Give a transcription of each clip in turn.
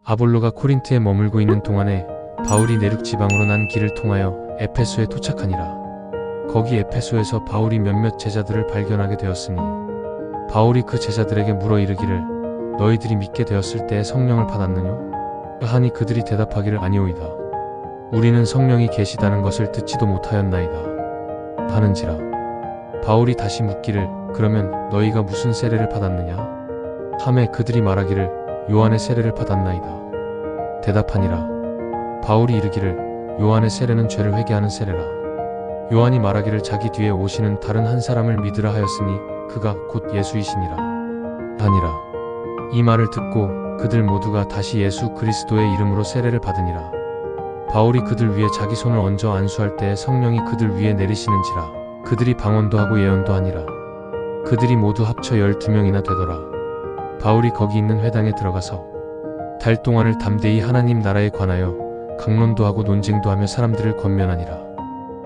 아볼로가 코린트에 머물고 있는 동안에 바울이 내륙 지방으로 난 길을 통하여 에페소에 도착하니라. 거기 에페소에서 바울이 몇몇 제자들을 발견하게 되었으니 바울이 그 제자들에게 물어 이르기를 너희들이 믿게 되었을 때에 성령을 받았느냐? 하니 그들이 대답하기를 아니오이다. 우리는 성령이 계시다는 것을 듣지도 못하였나이다 하는지라. 바울이 다시 묻기를 그러면 너희가 무슨 세례를 받았느냐? 하매 그들이 말하기를 요한의 세례를 받았나이다. 대답하니라. 바울이 이르기를 요한의 세례는 죄를 회개하는 세례라. 요한이 말하기를 자기 뒤에 오시는 다른 한 사람을 믿으라 하였으니 그가 곧 예수이시니라 하니라. 이 말을 듣고 그들 모두가 다시 예수 그리스도의 이름으로 세례를 받으니라. 바울이 그들 위에 자기 손을 얹어 안수할 때에 성령이 그들 위에 내리시는지라. 그들이 방언도 하고 예언도 하니라. 그들이 모두 합쳐 12명이나 되더라. 바울이 거기 있는 회당에 들어가서 달 동안을 담대히 하나님 나라에 관하여 강론도 하고 논쟁도 하며 사람들을 권면하니라.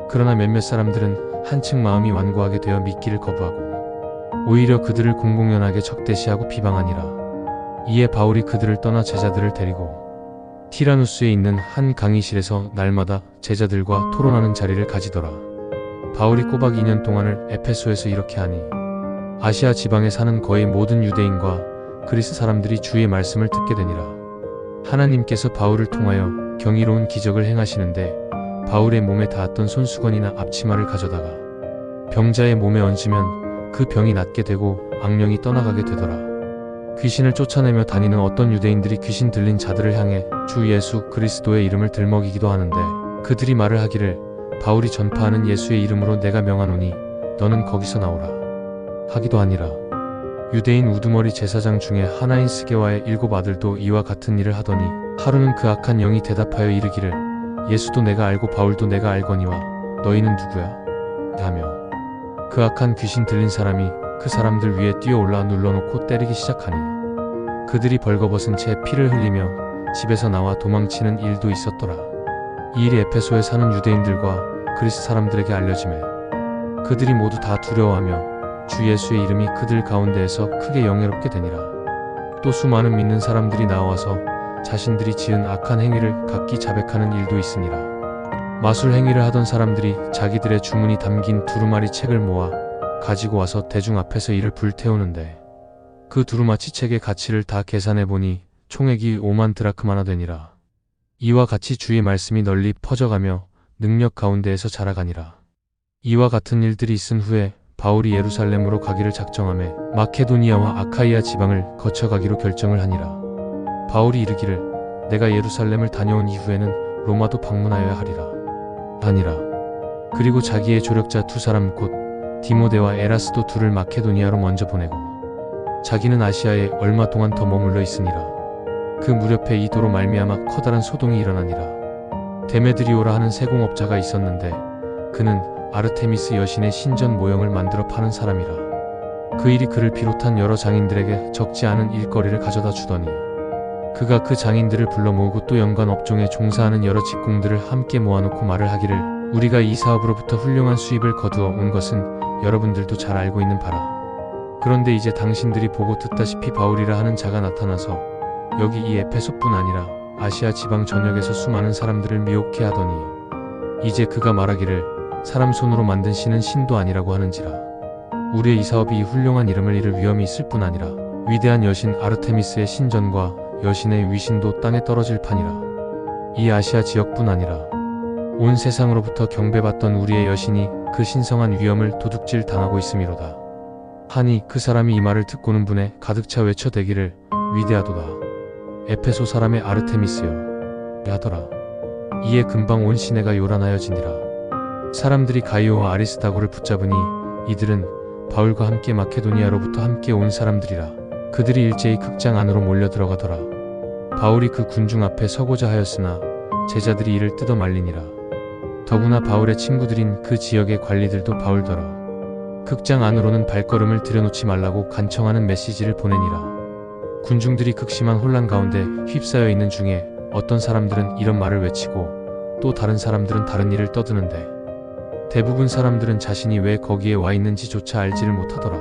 그러나 몇몇 사람들은 한층 마음이 완고하게 되어 믿기를 거부하고 오히려 그들을 공공연하게 적대시하고 비방하니라. 이에 바울이 그들을 떠나 제자들을 데리고 티라누스에 있는 한 강의실에서 날마다 제자들과 토론하는 자리를 가지더라. 바울이 꼬박 2년 동안을 에페소에서 이렇게 하니 아시아 지방에 사는 거의 모든 유대인과 그리스 사람들이 주의 말씀을 듣게 되니라. 하나님께서 바울을 통하여 경이로운 기적을 행하시는데 바울의 몸에 닿았던 손수건이나 앞치마를 가져다가 병자의 몸에 얹으면 그 병이 낫게 되고 악령이 떠나가게 되더라. 귀신을 쫓아내며 다니는 어떤 유대인들이 귀신 들린 자들을 향해 주 예수 그리스도의 이름을 들먹이기도 하는데 그들이 말을 하기를 바울이 전파하는 예수의 이름으로 내가 명하노니 너는 거기서 나오라 하기도 하니라. 유대인 우두머리 제사장 중에 하나인 스게와의 7 아들도 이와 같은 일을 하더니 하루는 그 악한 영이 대답하여 이르기를 예수도 내가 알고 바울도 내가 알거니와 너희는 누구야? 하며 그 악한 귀신 들린 사람이 그 사람들 위에 뛰어올라 눌러놓고 때리기 시작하니 그들이 벌거벗은 채 피를 흘리며 집에서 나와 도망치는 일도 있었더라. 이 일이 에페소에 사는 유대인들과 그리스 사람들에게 알려지매 그들이 모두 다 두려워하며 주 예수의 이름이 그들 가운데에서 크게 영예롭게 되니라. 또 수많은 믿는 사람들이 나와서 자신들이 지은 악한 행위를 각기 자백하는 일도 있으니라. 마술 행위를 하던 사람들이 자기들의 주문이 담긴 두루마리 책을 모아 가지고 와서 대중 앞에서 이를 불태우는데 그 두루마치 책의 가치를 다 계산해보니 총액이 5만 드라크마나 되니라. 이와 같이 주의 말씀이 널리 퍼져가며 능력 가운데에서 자라가니라. 이와 같은 일들이 있은 후에 바울이 예루살렘으로 가기를 작정하며 마케도니아와 아카이아 지방을 거쳐가기로 결정을 하니라. 바울이 이르기를 내가 예루살렘을 다녀온 이후에는 로마도 방문하여야 하리라 하니라. 그리고 자기의 조력자 2사람 곧 디모데와 에라스도 둘을 마케도니아로 먼저 보내고 자기는 아시아에 얼마 동안 더 머물러 있으니라. 그 무렵에 이 도로 말미암아 커다란 소동이 일어나니라. 데메드리오라 하는 세공업자가 있었는데 그는 아르테미스 여신의 신전 모형을 만들어 파는 사람이라. 그 일이 그를 비롯한 여러 장인들에게 적지 않은 일거리를 가져다 주더니 그가 그 장인들을 불러 모으고 또 연관 업종에 종사하는 여러 직공들을 함께 모아놓고 말을 하기를 우리가 이 사업으로부터 훌륭한 수입을 거두어 온 것은 여러분들도 잘 알고 있는 바라. 그런데 이제 당신들이 보고 듣다시피 바울이라 하는 자가 나타나서 여기 이 에페소뿐 아니라 아시아 지방 전역에서 수많은 사람들을 미혹해 하더니 이제 그가 말하기를 사람 손으로 만든 신은 신도 아니라고 하는지라. 우리의 이 사업이 이 훌륭한 이름을 잃을 위험이 있을 뿐 아니라 위대한 여신 아르테미스의 신전과 여신의 위신도 땅에 떨어질 판이라. 이 아시아 지역뿐 아니라 온 세상으로부터 경배받던 우리의 여신이 그 신성한 위엄을 도둑질 당하고 있음이로다. 하니 그 사람이 이 말을 듣고는 분에 가득 차 외쳐대기를 위대하도다. 에페소 사람의 아르테미스여 하더라. 이에 금방 온 시내가 요란하여지니라. 사람들이 가이오와 아리스다고를 붙잡으니 이들은 바울과 함께 마케도니아로부터 함께 온 사람들이라. 그들이 일제히 극장 안으로 몰려 들어가더라. 바울이 그 군중 앞에 서고자 하였으나 제자들이 이를 뜯어 말리니라. 더구나 바울의 친구들인 그 지역의 관리들도 바울더러 극장 안으로는 발걸음을 들여놓지 말라고 간청하는 메시지를 보내니라. 군중들이 극심한 혼란 가운데 휩싸여 있는 중에 어떤 사람들은 이런 말을 외치고 또 다른 사람들은 다른 일을 떠드는데 대부분 사람들은 자신이 왜 거기에 와 있는지조차 알지를 못하더라.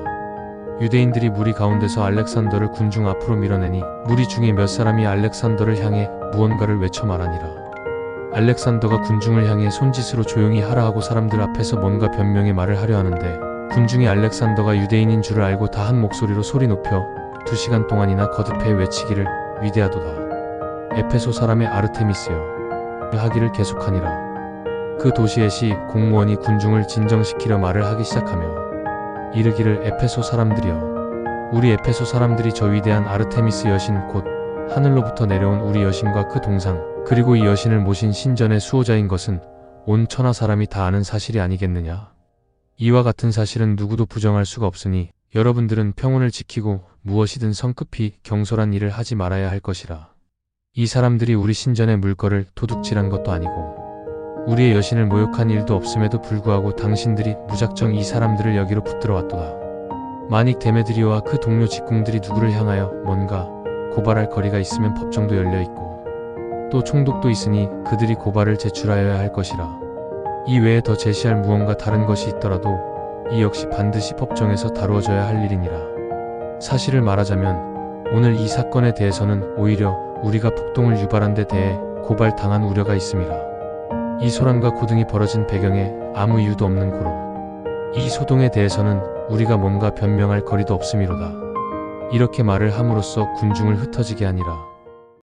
유대인들이 무리 가운데서 알렉산더를 군중 앞으로 밀어내니 무리 중에 몇 사람이 알렉산더를 향해 무언가를 외쳐 말하니라. 알렉산더가 군중을 향해 손짓으로 조용히 하라 하고 사람들 앞에서 뭔가 변명의 말을 하려 하는데 군중이 알렉산더가 유대인인 줄을 알고 다 한 목소리로 소리 높여 2시간 동안이나 거듭해 외치기를 위대하도다. 에페소 사람의 아르테미스여 하기를 계속하니라. 그 도시에시 공무원이 군중을 진정시키려 말을 하기 시작하며 이르기를 에페소 사람들이여 우리 에페소 사람들이 저 위대한 아르테미스 여신 곧 하늘로부터 내려온 우리 여신과 그 동상 그리고 이 여신을 모신 신전의 수호자인 것은 온 천하 사람이 다 아는 사실이 아니겠느냐. 이와 같은 사실은 누구도 부정할 수가 없으니 여러분들은 평온을 지키고 무엇이든 성급히 경솔한 일을 하지 말아야 할 것이라. 이 사람들이 우리 신전의 물건을 도둑질한 것도 아니고 우리의 여신을 모욕한 일도 없음에도 불구하고 당신들이 무작정 이 사람들을 여기로 붙들어 왔도다. 만일 데메드리오와 그 동료 직공들이 누구를 향하여 뭔가 고발할 거리가 있으면 법정도 열려있고 또 총독도 있으니 그들이 고발을 제출하여야 할 것이라. 이 외에 더 제시할 무언가 다른 것이 있더라도 이 역시 반드시 법정에서 다루어져야 할 일이니라. 사실을 말하자면 오늘 이 사건에 대해서는 오히려 우리가 폭동을 유발한 데 대해 고발당한 우려가 있음이라. 이 소란과 고등이 벌어진 배경에 아무 이유도 없는 고로 이 소동에 대해서는 우리가 뭔가 변명할 거리도 없음이로다. 이렇게 말을 함으로써 군중을 흩어지게 하니라.